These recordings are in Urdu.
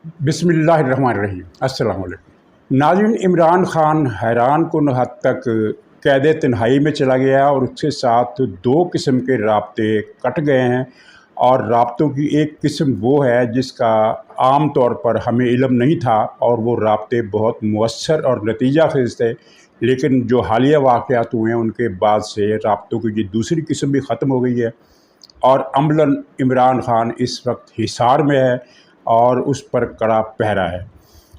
بسم اللہ الرحمن الرحیم۔ السلام علیکم ناظرین، عمران خان حیران کن حد تک قید تنہائی میں چلا گیا اور اس کے ساتھ دو قسم کے رابطے کٹ گئے ہیں، اور رابطوں کی ایک قسم وہ ہے جس کا عام طور پر ہمیں علم نہیں تھا، اور وہ رابطے بہت مؤثر اور نتیجہ خیز تھے، لیکن جو حالیہ واقعات ہوئے ہیں ان کے بعد سے رابطوں کی یہ دوسری قسم بھی ختم ہو گئی ہے، اور عملاً عمران خان اس وقت حصار میں ہے اور اس پر کڑا پہرا ہے۔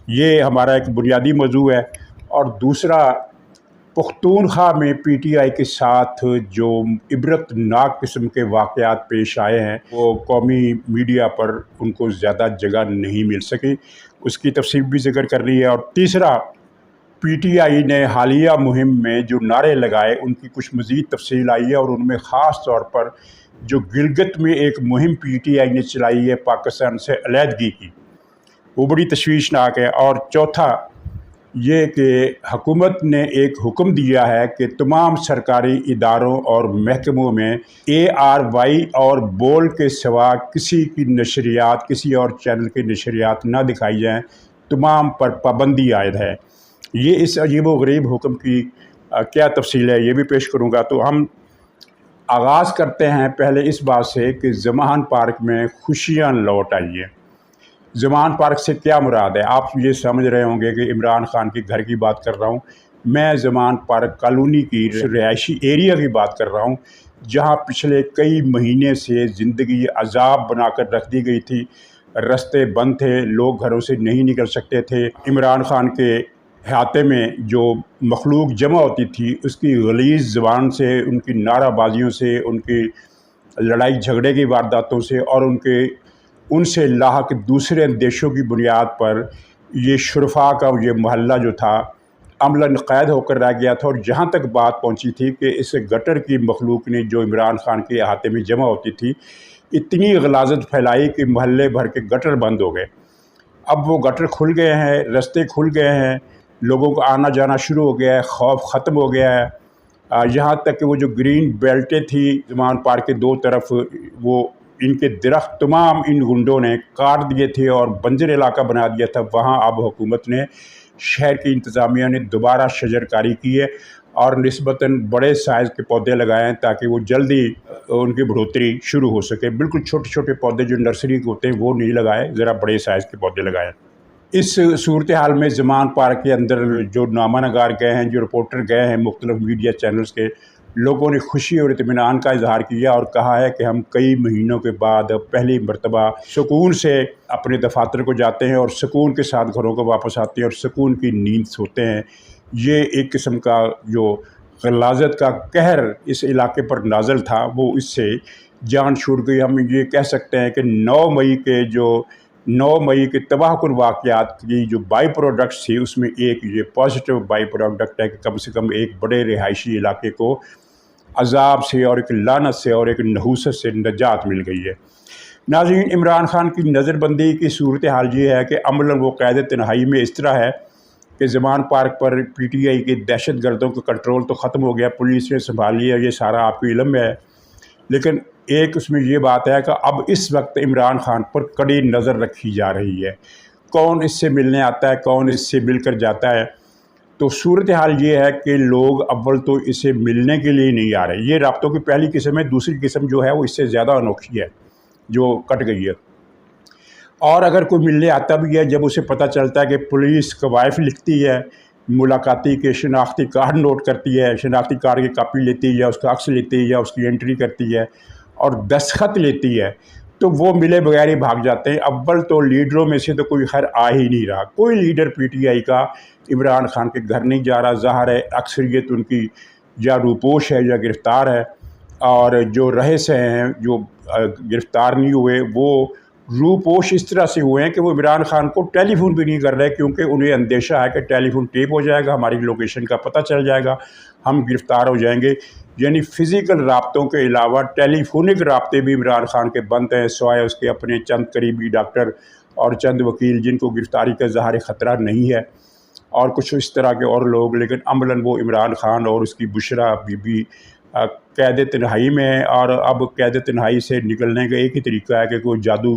یہ ہمارا ایک بنیادی موضوع ہے۔ اور دوسرا، پختونخوا میں پی ٹی آئی کے ساتھ جو عبرت ناک قسم کے واقعات پیش آئے ہیں وہ قومی میڈیا پر ان کو زیادہ جگہ نہیں مل سکی، اس کی تفصیل بھی ذکر کر رہی ہے۔ اور تیسرا، پی ٹی آئی نے حالیہ مہم میں جو نعرے لگائے ان کی کچھ مزید تفصیل آئی ہے، اور ان میں خاص طور پر جو گلگت میں ایک مہم پی ٹی آئی نے چلائی ہے پاکستان سے علیحدگی کی، وہ بڑی تشویشناک ہے۔ اور چوتھا یہ کہ حکومت نے ایک حکم دیا ہے کہ تمام سرکاری اداروں اور محکموں میں ARY اور بول کے سوا کسی کی نشریات، کسی اور چینل کی نشریات نہ دکھائی جائیں، تمام پر پابندی عائد ہے۔ یہ اس عجیب و غریب حکم کی کیا تفصیل ہے یہ بھی پیش کروں گا۔ تو ہم آغاز کرتے ہیں پہلے اس بات سے کہ زمان پارک میں خوشیاں لوٹ آئی ہیں۔ زمان پارک سے کیا مراد ہے؟ آپ یہ سمجھ رہے ہوں گے کہ عمران خان کے گھر کی بات کر رہا ہوں۔ میں زمان پارک کالونی کی رہائشی ایریا کی بات کر رہا ہوں، جہاں پچھلے کئی مہینے سے زندگی عذاب بنا کر رکھ دی گئی تھی۔ رستے بند تھے، لوگ گھروں سے نہیں نکل سکتے تھے۔ عمران خان کے احاطے میں جو مخلوق جمع ہوتی تھی اس کی غلیظ زبان سے، ان کی نعرہ بازیوں سے، ان کی لڑائی جھگڑے کی وارداتوں سے، اور ان سے لاحق دوسرے اندیشوں کی بنیاد پر یہ شرفا کا یہ محلہ جو تھا عملاً قید ہو کر رہ گیا تھا۔ اور جہاں تک بات پہنچی تھی کہ اس گٹر کی مخلوق نے جو عمران خان کے احاطے میں جمع ہوتی تھی اتنی غلاظت پھیلائی کہ محلے بھر کے گٹر بند ہو گئے۔ اب وہ گٹر کھل گئے ہیں، رستے کھل گئے ہیں، لوگوں کا آنا جانا شروع ہو گیا ہے، خوف ختم ہو گیا ہے۔ یہاں تک کہ وہ جو گرین بیلٹیں تھیں زمان پارک کے دو طرف، وہ ان کے درخت تمام ان گنڈوں نے کاٹ دیے تھے اور بنجر علاقہ بنا دیا تھا۔ وہاں اب حکومت نے، شہر کی انتظامیہ نے دوبارہ شجر کاری کی ہے اور نسبتاً بڑے سائز کے پودے لگائے ہیں تاکہ وہ جلدی ان کی بڑھوتری شروع ہو سکے۔ بالکل چھوٹے چھوٹے پودے جو نرسری کے ہوتے ہیں وہ نہیں لگائے، ذرا بڑے سائز کے پودے لگائے۔ اس صورتحال میں زمان پارک کے اندر جو نامہ نگار گئے ہیں، جو رپورٹر گئے ہیں مختلف میڈیا چینلز کے، لوگوں نے خوشی اور اطمینان کا اظہار کیا اور کہا ہے کہ ہم کئی مہینوں کے بعد پہلی مرتبہ سکون سے اپنے دفاتر کو جاتے ہیں اور سکون کے ساتھ گھروں کو واپس آتے ہیں اور سکون کی نیند سوتے ہیں۔ یہ ایک قسم کا جو غلاظت کا قہر اس علاقے پر نازل تھا وہ اس سے جان چھوٹ گئی۔ ہم یہ کہہ سکتے ہیں کہ 9 مئی کے تباہ کن واقعات کی جو بائی پروڈکٹس تھی اس میں ایک یہ پازیٹیو بائی پروڈکٹ ہے کہ کم سے کم ایک بڑے رہائشی علاقے کو عذاب سے اور ایک لعنت سے اور ایک نحوست سے نجات مل گئی ہے۔ ناظرین، عمران خان کی نظر بندی کی صورتحال یہ ہے کہ عملاً وہ قید تنہائی میں اس طرح ہے کہ زمان park per P T I کے دہشت گردوں کا کنٹرول تو ختم ہو گیا، پولیس نے سنبھال لیا، یہ سارا آپ کو علم میں ہے، لیکن ایک اس میں یہ بات ہے کہ اب اس وقت عمران خان پر کڑی نظر رکھی جا رہی ہے۔ کون اس سے ملنے آتا ہے، کون اس سے مل کر جاتا ہے۔ تو صورتحال یہ ہے کہ لوگ اول تو اسے ملنے کے لیے نہیں آ رہے۔ یہ رابطوں کی پہلی قسم ہے۔ دوسری قسم جو ہے وہ اس سے زیادہ انوکھی ہے، جو کٹ گئی ہے۔ اور اگر کوئی ملنے آتا بھی ہے، جب اسے پتہ چلتا ہے کہ پولیس قوائف لکھتی ہے، ملاقاتی کے شناختی کارڈ نوٹ کرتی ہے، شناختی کارڈ کی کاپی لیتی ہے یا اس کا عکس لیتی ہے یا اس کی انٹری کرتی ہے اور دستخط لیتی ہے، تو وہ ملے بغیر ہی بھاگ جاتے ہیں۔ اول تو لیڈروں میں سے تو کوئی خیر آ ہی نہیں رہا، کوئی لیڈر پی ٹی آئی کا عمران خان کے گھر نہیں جا رہا۔ ظاہر ہے اکثریت ان کی یا روپوش ہے یا گرفتار ہے، اور جو رہے سے ہیں، جو گرفتار نہیں ہوئے، وہ روپوش اس طرح سے ہوئے ہیں کہ وہ عمران خان کو ٹیلی فون بھی نہیں کر رہے، کیونکہ انہیں اندیشہ ہے کہ ٹیلی فون ٹیپ ہو جائے گا، ہماری لوکیشن کا پتہ چل جائے گا، ہم گرفتار ہو جائیں گے۔ یعنی فزیکل رابطوں کے علاوہ ٹیلی فونک رابطے بھی عمران خان کے بند ہیں، سوائے اس کے اپنے چند قریبی ڈاکٹر اور چند وکیل جن کو گرفتاری کا ظاہر خطرہ نہیں ہے، اور کچھ اس طرح کے اور لوگ۔ لیکن عملاً وہ عمران خان اور اس کی بشرا بی بی قید تنہائی میں ہیں، اور اب قید تنہائی سے نکلنے کا ایک ہی طریقہ ہے کہ کوئی جادو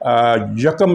1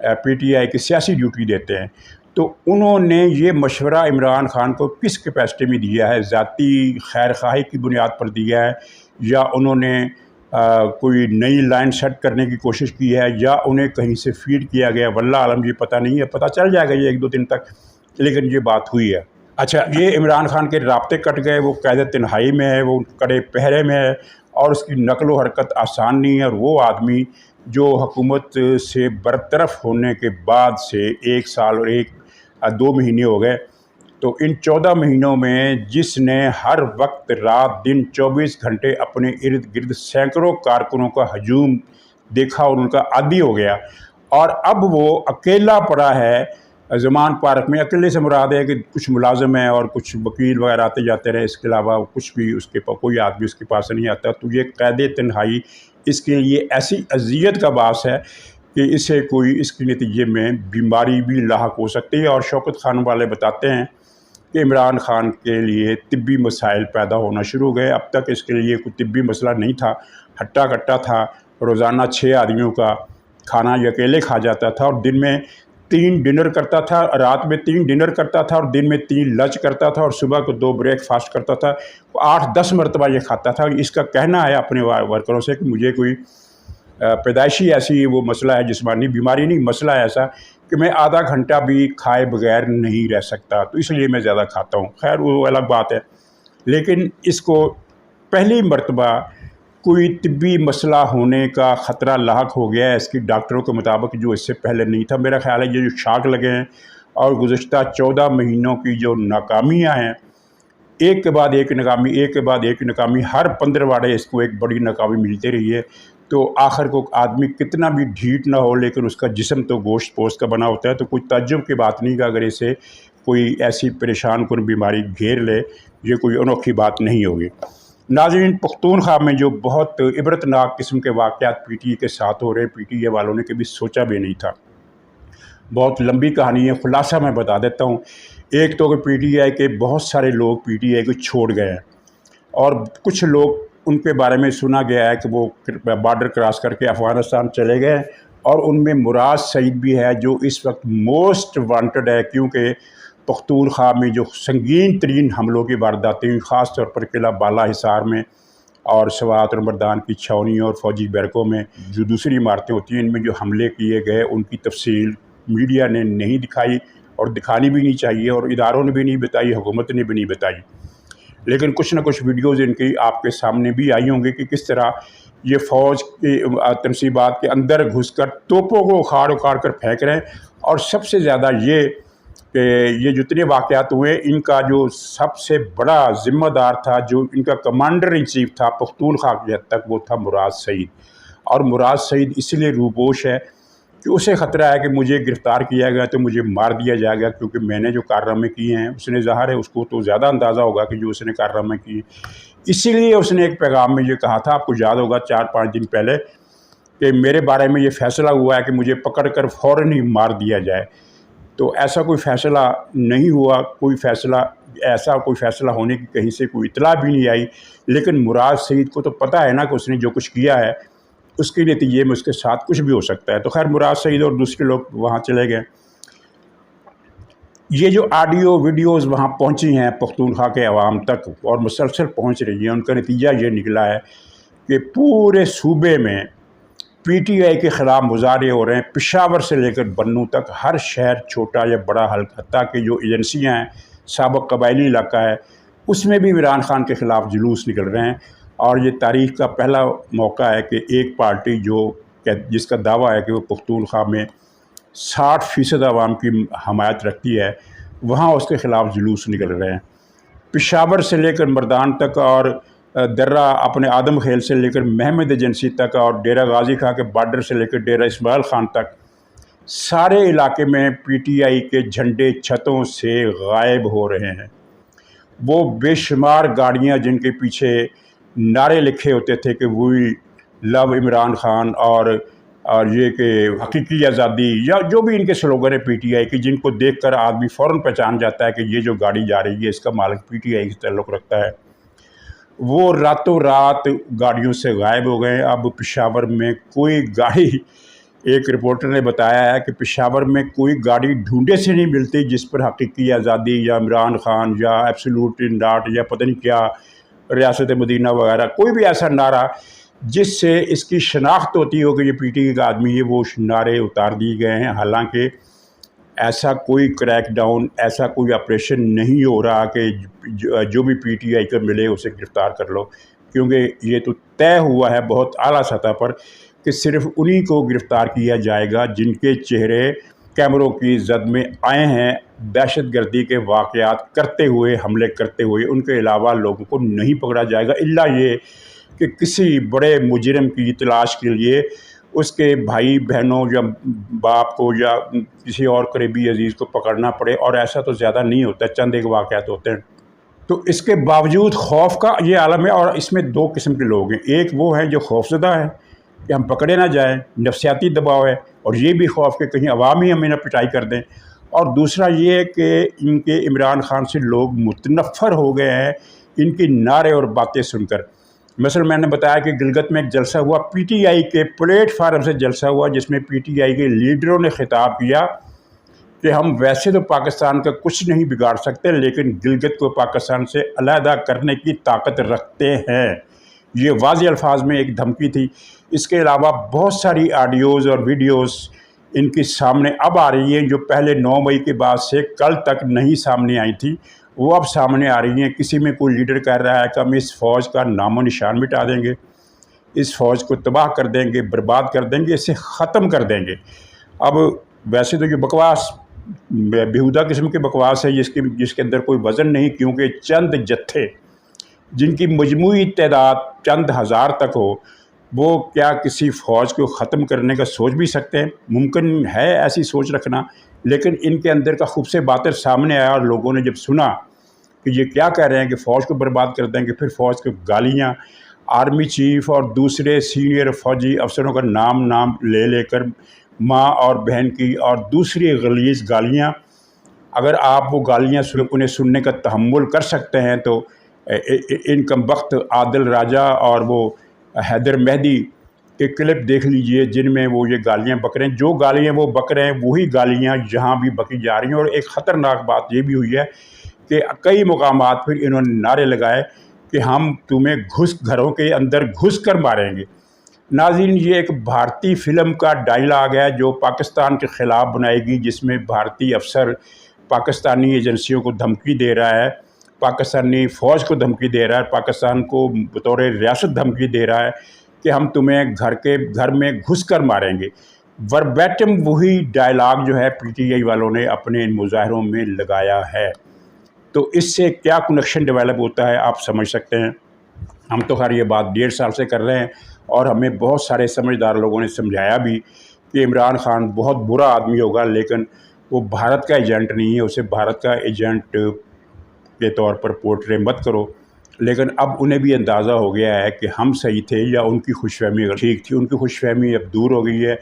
پی ٹی آئی کی سیاسی ڈیوٹی دیتے ہیں، تو انہوں نے یہ مشورہ عمران خان کو کس کیپیسٹی میں دیا ہے؟ ذاتی خیر خواہی کی بنیاد پر دیا ہے، یا انہوں نے کوئی نئی لائن سیٹ کرنے کی کوشش کی ہے، یا انہیں کہیں سے فیڈ کیا گیا؟ واللہ عالم یہ پتہ نہیں ہے، پتہ چل جائے گا یہ 1-2 دن تک، لیکن یہ بات ہوئی ہے۔ اچھا، یہ عمران خان کے رابطے کٹ گئے، وہ قید تنہائی میں ہے، وہ کڑے پہرے میں ہے، اور اس کی نقل و حرکت آسان نہیں ہے، اور وہ آدمی جو حکومت سے برطرف ہونے کے بعد سے 1 سال اور 2 مہینے ہو گئے، تو ان 14 مہینوں میں جس نے ہر وقت رات دن 24 گھنٹے اپنے ارد گرد سینکڑوں کارکنوں کا ہجوم دیکھا اور ان کا عادی ہو گیا، اور اب وہ اکیلا پڑا ہے زمان پارک میں۔ اکیلے سے مراد ہے کہ کچھ ملازم ہیں اور کچھ وکیل وغیرہ آتے جاتے رہے، اس کے علاوہ کچھ بھی اس کے کوئی آدمی اس کے پاس نہیں آتا، تو یہ قید تنہائی اس کے لیے ایسی اذیت کا باعث ہے کہ اسے کوئی اس کے نتیجے میں بیماری بھی لاحق ہو سکتی ہے۔ اور شوکت خان والے بتاتے ہیں کہ عمران خان کے لیے طبی مسائل پیدا ہونا شروع ہو گئے۔ اب تک اس کے لیے کوئی طبی مسئلہ نہیں تھا، ہٹا کٹا تھا، روزانہ 6 آدمیوں کا کھانا یہ اکیلے کھا جاتا تھا، اور دن میں 3 ڈنر کرتا تھا، رات میں 3 ڈنر کرتا تھا، اور دن میں 3 لنچ کرتا تھا، اور صبح کو 2 بریک فاسٹ کرتا تھا۔ 8-10 مرتبہ یہ کھاتا تھا۔ اس کا کہنا ہے اپنے ورکروں سے کہ مجھے کوئی پیدائشی ایسی وہ مسئلہ ہے، جسمانی بیماری نہیں، مسئلہ ہے ایسا کہ میں آدھا گھنٹہ بھی کھائے بغیر نہیں رہ سکتا، تو اس لیے میں زیادہ کھاتا ہوں۔ خیر وہ الگ بات ہے، لیکن اس کو پہلی مرتبہ کوئی طبی مسئلہ ہونے کا خطرہ لاحق ہو گیا ہے اس کی ڈاکٹروں کے مطابق، جو اس سے پہلے نہیں تھا۔ میرا خیال ہے یہ جو شاک لگے ہیں اور گزشتہ 14 مہینوں کی جو ناکامیاں ہیں، ایک کے بعد ایک ناکامی، ایک کے بعد ایک ناکامی، ہر 15 واڑے اس کو ایک بڑی ناکامی ملتی رہی ہے، تو آخر کو آدمی کتنا بھی ڈھیٹ نہ ہو لیکن اس کا جسم تو گوشت پوست کا بنا ہوتا ہے، تو کوئی تعجب کی بات نہیں کہ اگر اسے کوئی ایسی پریشان کن بیماری گھیر لے، یہ کوئی انوکھی بات نہیں ہوگی۔ ناظرین، پختونخوا میں جو بہت عبرتناک قسم کے واقعات پی ٹی اے کے ساتھ ہو رہے ہیں، پی ٹی اے والوں نے کبھی سوچا بھی نہیں تھا۔ بہت لمبی کہانی ہے، خلاصہ میں بتا دیتا ہوں۔ ایک تو کہ پی ٹی آئی کے بہت سارے لوگ پی ٹی آئی کو چھوڑ گئے ہیں، اور کچھ لوگ ان کے بارے میں سنا گیا ہے کہ وہ بارڈر کراس کر کے افغانستان چلے گئے، اور ان میں مراد سعید بھی ہے جو اس وقت موسٹ وانٹڈ ہے، کیونکہ پختونخوا میں جو سنگین ترین حملوں کی وارداتیں، خاص طور پر قلعہ بالا حصار میں اور سوات اور مردان کی چھاونیوں اور فوجی بیرکوں میں جو دوسری عمارتیں ہوتی ہیں، ان میں جو حملے کیے گئے ان کی تفصیل میڈیا نے نہیں دکھائی، اور دکھانی بھی نہیں چاہیے، اور اداروں نے بھی نہیں بتائی، حکومت نے بھی نہیں بتائی، لیکن کچھ نہ کچھ ویڈیوز ان کی آپ کے سامنے بھی آئی ہوں گی کہ کس طرح یہ فوج کی تنصیبات کے اندر گھس کر توپوں کو اکھاڑ کر پھینک رہے ہیں۔ اور سب سے زیادہ یہ کہ یہ جتنے واقعات ہوئے، ان کا جو سب سے بڑا ذمہ دار تھا، جو ان کا کمانڈر ان چیف تھا پختونخوا کی حد تک، وہ تھا مراد سعید۔ اور مراد سعید اس لیے روپوش ہے کہ اسے خطرہ ہے کہ مجھے گرفتار کیا گیا تو مجھے مار دیا جائے گا، کیونکہ میں نے جو کارنامے کیے ہیں، اس نے ظاہر ہے اس کو تو زیادہ اندازہ ہوگا کہ جو اس نے کارنامے کیے، اسی لیے اس نے ایک پیغام میں یہ کہا تھا، آپ کو یاد ہوگا 4-5 دن پہلے، کہ میرے بارے میں یہ فیصلہ ہوا ہے کہ مجھے پکڑ کر فوراً ہی مار دیا جائے۔ تو ایسا کوئی فیصلہ نہیں ہوا، ایسا کوئی فیصلہ ہونے کی کہیں سے کوئی اطلاع بھی نہیں آئی، لیکن مراد سعید کو تو پتہ ہے نا کہ اس نے جو کچھ کیا ہے اس کے نتیجے میں اس کے ساتھ کچھ بھی ہو سکتا ہے۔ تو خیر مراد سعید اور دوسرے لوگ وہاں چلے گئے۔ یہ جو آڈیو ویڈیوز وہاں پہنچی ہیں پختونخوا کے عوام تک اور مسلسل پہنچ رہی ہیں، ان کا نتیجہ یہ نکلا ہے کہ پورے صوبے میں پی ٹی آئی کے خلاف مظاہرے ہو رہے ہیں، پشاور سے لے کر بنوں تک، ہر شہر چھوٹا یا بڑا حلقہ، تاکہ جو ایجنسیاں ہیں، سابق قبائلی علاقہ ہے، اس میں بھی عمران خان کے خلاف جلوس نکل رہے ہیں۔ اور یہ تاریخ کا پہلا موقع ہے کہ ایک پارٹی جس کا دعویٰ ہے کہ وہ پختونخوا میں 60% عوام کی حمایت رکھتی ہے، وہاں اس کے خلاف جلوس نکل رہے ہیں۔ پشاور سے لے کر مردان تک، اور درہ اپنے آدم خیل سے لے کر محمد ایجنسی تک، اور ڈیرہ غازی خان کے بارڈر سے لے کر ڈیرہ اسماعیل خان تک، سارے علاقے میں پی ٹی آئی کے جھنڈے چھتوں سے غائب ہو رہے ہیں۔ وہ بے شمار گاڑیاں جن کے پیچھے نعرے لکھے ہوتے تھے کہ وی لو عمران خان، اور یہ کہ حقیقی آزادی، یا جو بھی ان کے سلوگن ہے پی ٹی آئی کی، جن کو دیکھ کر آدمی فوراً پہچان جاتا ہے کہ یہ جو گاڑی جا رہی ہے اس کا مالک پی ٹی آئی سے تعلق رکھتا ہے، وہ راتوں رات گاڑیوں سے غائب ہو گئے۔ اب پشاور میں کوئی گاڑی ایک رپورٹر نے بتایا ہے کہ پشاور میں کوئی گاڑی ڈھونڈے سے نہیں ملتی جس پر حقیقی آزادی یا عمران خان یا ایبسولوٹ ڈاٹ یا پتہ نہیں کیا ریاست مدینہ وغیرہ کوئی بھی ایسا نعرہ جس سے اس کی شناخت ہوتی ہو کہ یہ پی ٹی آئی کا آدمی ہے، وہ نعرے اتار دیے گئے ہیں۔ حالانکہ ایسا کوئی کریک ڈاؤن، ایسا کوئی آپریشن نہیں ہو رہا کہ جو بھی پی ٹی آئی کو ملے اسے گرفتار کر لو، کیونکہ یہ تو طے ہوا ہے بہت اعلیٰ سطح پر کہ صرف انہی کو گرفتار کیا جائے گا جن کے چہرے کیمروں کی زد میں آئے ہیں دہشت گردی کے واقعات کرتے ہوئے، حملے کرتے ہوئے۔ ان کے علاوہ لوگوں کو نہیں پکڑا جائے گا، الا یہ کہ کسی بڑے مجرم کی تلاش کے لیے اس کے بھائی بہنوں یا باپ کو یا کسی اور قریبی عزیز کو پکڑنا پڑے، اور ایسا تو زیادہ نہیں ہوتا، چند ایک واقعات ہوتے ہیں۔ تو اس کے باوجود خوف کا یہ عالم ہے، اور اس میں دو قسم کے لوگ ہیں۔ ایک وہ ہیں جو خوفزدہ ہیں کہ ہم پکڑے نہ جائیں، نفسیاتی دباؤ ہے، اور یہ بھی خوف کہ کہیں عوام ہی ہمیں نہ پٹائی کر دیں، اور دوسرا یہ کہ ان کے عمران خان سے لوگ متنفر ہو گئے ہیں ان کی نعرے اور باتیں سن کر۔ مثلا میں نے بتایا کہ گلگت میں ایک جلسہ ہوا، پی ٹی آئی کے پلیٹ فارم سے جلسہ ہوا، جس میں پی ٹی آئی کے لیڈروں نے خطاب کیا کہ ہم ویسے تو پاکستان کا کچھ نہیں بگاڑ سکتے، لیکن گلگت کو پاکستان سے علیحدہ کرنے کی طاقت رکھتے ہیں۔ یہ واضح الفاظ میں ایک دھمکی تھی۔ اس کے علاوہ بہت ساری آڈیوز اور ویڈیوز ان کی سامنے اب آ رہی ہیں جو پہلے 9 مئی کے بعد سے کل تک نہیں سامنے آئی تھی، وہ اب سامنے آ رہی ہیں۔ کسی میں کوئی لیڈر کہہ رہا ہے کہ ہم اس فوج کا نام و نشان مٹا دیں گے، اس فوج کو تباہ کر دیں گے، برباد کر دیں گے، اسے ختم کر دیں گے۔ اب ویسے تو یہ بکواس بیہودہ قسم کی بکواس ہے جس کے اندر کوئی وزن نہیں، کیونکہ چند جتھے جن کی مجموعی تعداد چند ہزار تک ہو، وہ کیا کسی فوج کو ختم کرنے کا سوچ بھی سکتے ہیں؟ ممکن ہے ایسی سوچ رکھنا، لیکن ان کے اندر کا خوب سے باتیں سامنے آیا، اور لوگوں نے جب سنا کہ یہ کیا کہہ رہے ہیں کہ فوج کو برباد کر دیں گے، پھر فوج کو گالیاں، آرمی چیف اور دوسرے سینئر فوجی افسروں کا نام لے لے کر ماں اور بہن کی اور دوسری غلیظ گالیاں۔ اگر آپ وہ گالیاں انہیں سننے کا تحمل کر سکتے ہیں تو ان کم بخت عادل راجہ اور وہ حیدر مہدی کے کلپ دیکھ لیجئے جن میں وہ یہ گالیاں بک رہے ہیں۔ جو گالیاں وہ بک رہے ہیں وہی گالیاں یہاں بھی بکی جا رہی ہیں، اور ایک خطرناک بات یہ بھی ہوئی ہے کہ کئی مقامات پھر انہوں نے نعرے لگائے کہ ہم تمہیں گھروں کے اندر گھس کر ماریں گے۔ ناظرین، یہ ایک بھارتی فلم کا ڈائلاگ ہے جو پاکستان کے خلاف بنائی گئی، جس میں بھارتی افسر پاکستانی ایجنسیوں کو دھمکی دے رہا ہے، پاکستانی فوج کو دھمکی دے رہا ہے، پاکستان کو بطور ریاست دھمکی دے رہا ہے کہ ہم تمہیں گھر میں گھس کر ماریں گے۔ وربیٹم وہی ڈائلاگ جو ہے پی ٹی آئی والوں نے اپنے ان مظاہروں میں لگایا ہے۔ تو اس سے کیا کنیکشن ڈیولپ ہوتا ہے آپ سمجھ سکتے ہیں۔ ہم تو خیر یہ بات 1.5 سال سے کر رہے ہیں، اور ہمیں بہت سارے سمجھدار لوگوں نے سمجھایا بھی کہ عمران خان بہت برا آدمی ہوگا، لیکن وہ بھارت کا ایجنٹ نہیں ہے، اسے بھارت کا ایجنٹ کے طور پر پورٹرے مت کرو۔ لیکن اب انہیں بھی اندازہ ہو گیا ہے کہ ہم صحیح تھے یا ان کی خوش فہمی اگر ٹھیک تھی۔ ان کی خوش فہمی اب دور ہو گئی ہے۔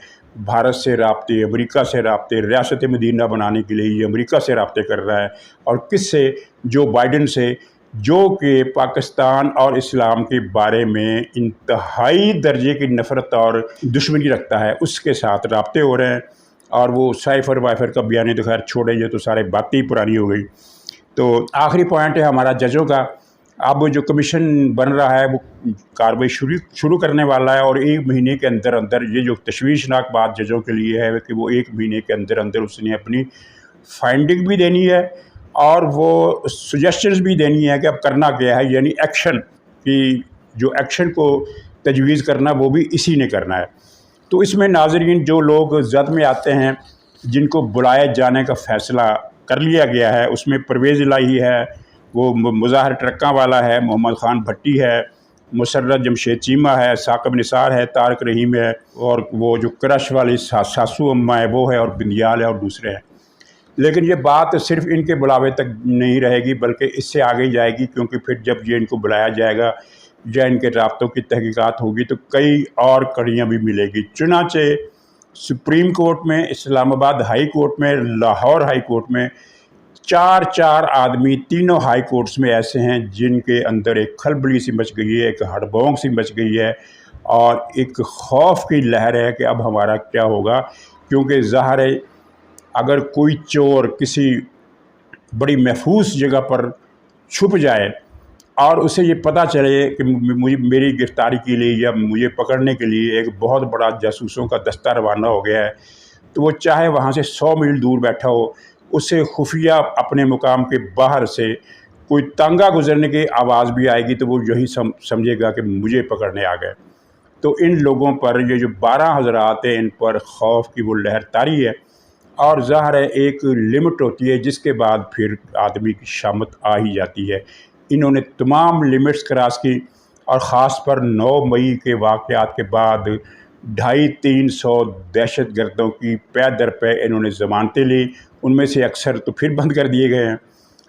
بھارت سے رابطے، امریکہ سے رابطے، ریاست مدینہ بنانے کے لیے یہ امریکہ سے رابطے کر رہا ہے، اور کس سے؟ جو بائیڈن سے، جو کہ پاکستان اور اسلام کے بارے میں انتہائی درجے کی نفرت اور دشمنی رکھتا ہے، اس کے ساتھ رابطے ہو رہے ہیں۔ اور وہ سائفر وائفر کا بیان تو خیر چھوڑیں، یہ تو سارے باتیں ہی پرانی ہو گئی۔ تو آخری پوائنٹ ہے ہمارا ججوں کا۔ اب جو کمیشن بن رہا ہے وہ کارروائی شروع کرنے والا ہے، اور 1 مہینے کے اندر یہ جو تشویشناک بات ججوں کے لیے ہے کہ وہ 1 مہینے کے اندر اس نے اپنی فائنڈنگ بھی دینی ہے اور وہ سجیشنز بھی دینی ہے کہ اب کرنا کیا ہے، یعنی ایکشن کی جو ایکشن کو تجویز کرنا وہ بھی اسی نے کرنا ہے۔ تو اس میں ناظرین جو لوگ زد میں آتے ہیں، جن کو بلائے جانے کا فیصلہ کر لیا گیا ہے، اس میں پرویز الہی ہے، وہ مظاہر ٹرکاں والا ہے، محمد خان بھٹی ہے، مسرت جمشید چیمہ ہے، ثاقب نثار ہے، طارق رحیم ہے، اور وہ جو کرش والی ساسو اماں ہے وہ ہے، اور بندیال ہے، اور دوسرے ہیں۔ لیکن یہ بات صرف ان کے بلاوے تک نہیں رہے گی، بلکہ اس سے آگے جائے گی، کیونکہ پھر جب یہ ان کو بلایا جائے گا یا ان کے رابطوں کی تحقیقات ہوگی تو کئی اور کڑیاں بھی ملے گی۔ چنانچہ سپریم کورٹ میں، اسلام آباد ہائی کورٹ میں، لاہور ہائی کورٹ میں 4 آدمی تینوں ہائی کورٹس میں ایسے ہیں جن کے اندر ایک کھلبلی سی مچ گئی ہے، ایک ہڑبونگ سی مچ گئی ہے، اور ایک خوف کی لہر ہے کہ اب ہمارا کیا ہوگا، کیونکہ ظاہر ہے اگر کوئی چور کسی بڑی محفوظ جگہ پر چھپ جائے اور اسے یہ پتہ چلے کہ مجھے میری گرفتاری کے لیے یا مجھے پکڑنے کے لیے ایک بہت بڑا جاسوسوں کا دستہ روانہ ہو گیا ہے، تو وہ چاہے وہاں سے 100 میل دور بیٹھا ہو، اسے خفیہ اپنے مقام کے باہر سے کوئی تانگا گزرنے کی آواز بھی آئے گی تو وہ یہی سمجھے گا کہ مجھے پکڑنے آ گئے۔ تو ان لوگوں پر یہ جو 12 حضرات ہیں، ان پر خوف کی وہ لہر طاری ہے، اور ظاہر ہے ایک لمٹ ہوتی ہے جس کے بعد پھر آدمی کی شامت آ ہی جاتی ہے۔ انہوں نے تمام لمٹس کراس کی، اور خاص پر 9 مئی کے واقعات کے بعد 250-300 دہشت گردوں کی پے در پے انہوں نے ضمانتیں لی، ان میں سے اکثر تو پھر بند کر دیے گئے ہیں،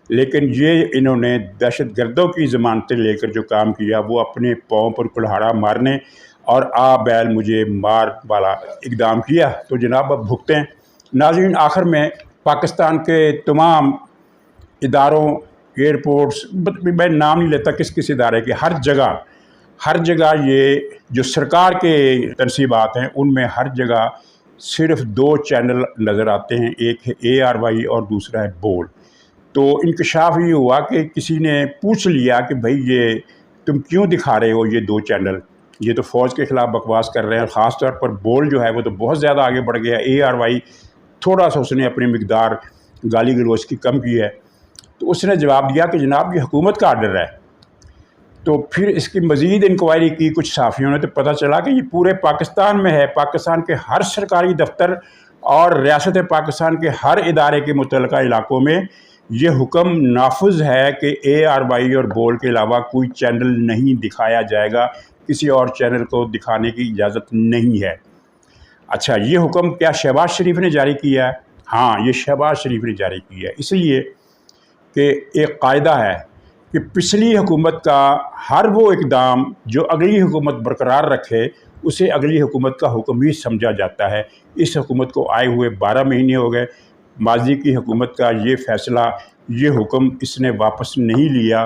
لیکن یہ انہوں نے دہشت گردوں کی ضمانتیں لے کر جو کام کیا وہ اپنے پاؤں پر کلہاڑا مارنے اور آ بیل مجھے مار والا اقدام کیا، تو جناب اب بھگتیں۔ ناظرین، آخر میں پاکستان کے تمام اداروں، ایئرپورٹس، میں نام نہیں لیتا کس ادارے کے، ہر جگہ یہ جو سرکار کے تنصیبات ہیں ان میں ہر جگہ صرف 2 چینل نظر آتے ہیں، ایک ہے ARY اور دوسرا ہے بول۔ تو انکشاف یہ ہوا کہ کسی نے پوچھ لیا کہ بھائی یہ تم کیوں دکھا رہے ہو یہ 2 چینل، یہ تو فوج کے خلاف بکواس کر رہے ہیں، خاص طور پر بول جو ہے وہ تو بہت زیادہ آگے بڑھ گیا، ARY تھوڑا سا اس نے اپنی مقدار گالی گلوچ کی کم کی ہے۔ تو اس نے جواب دیا کہ جناب یہ حکومت کا آرڈر ہے۔ تو پھر اس کی مزید انکوائری کی کچھ صحافیوں نے، تو پتہ چلا کہ یہ پورے پاکستان میں ہے، پاکستان کے ہر سرکاری دفتر اور ریاست پاکستان کے ہر ادارے کے متعلقہ علاقوں میں یہ حکم نافذ ہے کہ ARY اور بول کے علاوہ کوئی چینل نہیں دکھایا جائے گا، کسی اور چینل کو دکھانے کی اجازت نہیں ہے۔ اچھا، یہ حکم کیا شہباز شریف نے جاری کیا ہے؟ ہاں، یہ شہباز شریف نے جاری کیا ہے، اس لیے کہ ایک قاعدہ ہے کہ پچھلی حکومت کا ہر وہ اقدام جو اگلی حکومت برقرار رکھے اسے اگلی حکومت کا حکم ہی سمجھا جاتا ہے۔ اس حکومت کو آئے ہوئے 12 مہینے ہو گئے، ماضی کی حکومت کا یہ فیصلہ، یہ حکم اس نے واپس نہیں لیا،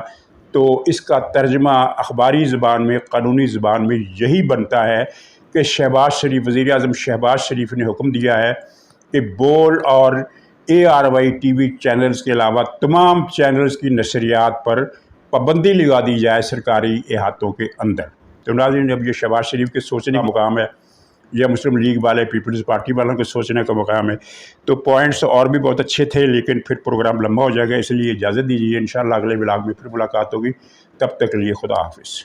تو اس کا ترجمہ اخباری زبان میں، قانونی زبان میں یہی بنتا ہے کہ شہباز شریف، وزیر اعظم شہباز شریف نے حکم دیا ہے کہ بول اور ARY ٹی وی چینلز کے علاوہ تمام چینلز کی نشریات پر پابندی لگا دی جائے سرکاری احاطوں کے اندر۔ تو ناظرین، اب یہ شہباز شریف کے سوچنے کا مقام ہے یا مسلم لیگ والے، پیپلز پارٹی والوں کے سوچنے کا مقام ہے۔ تو پوائنٹس اور بھی بہت اچھے تھے، لیکن پھر پروگرام لمبا ہو جائے گا، اس لیے اجازت دیجیے، انشاءاللہ اگلے ولاگ میں پھر ملاقات ہوگی، تب تک کے لیے خدا حافظ۔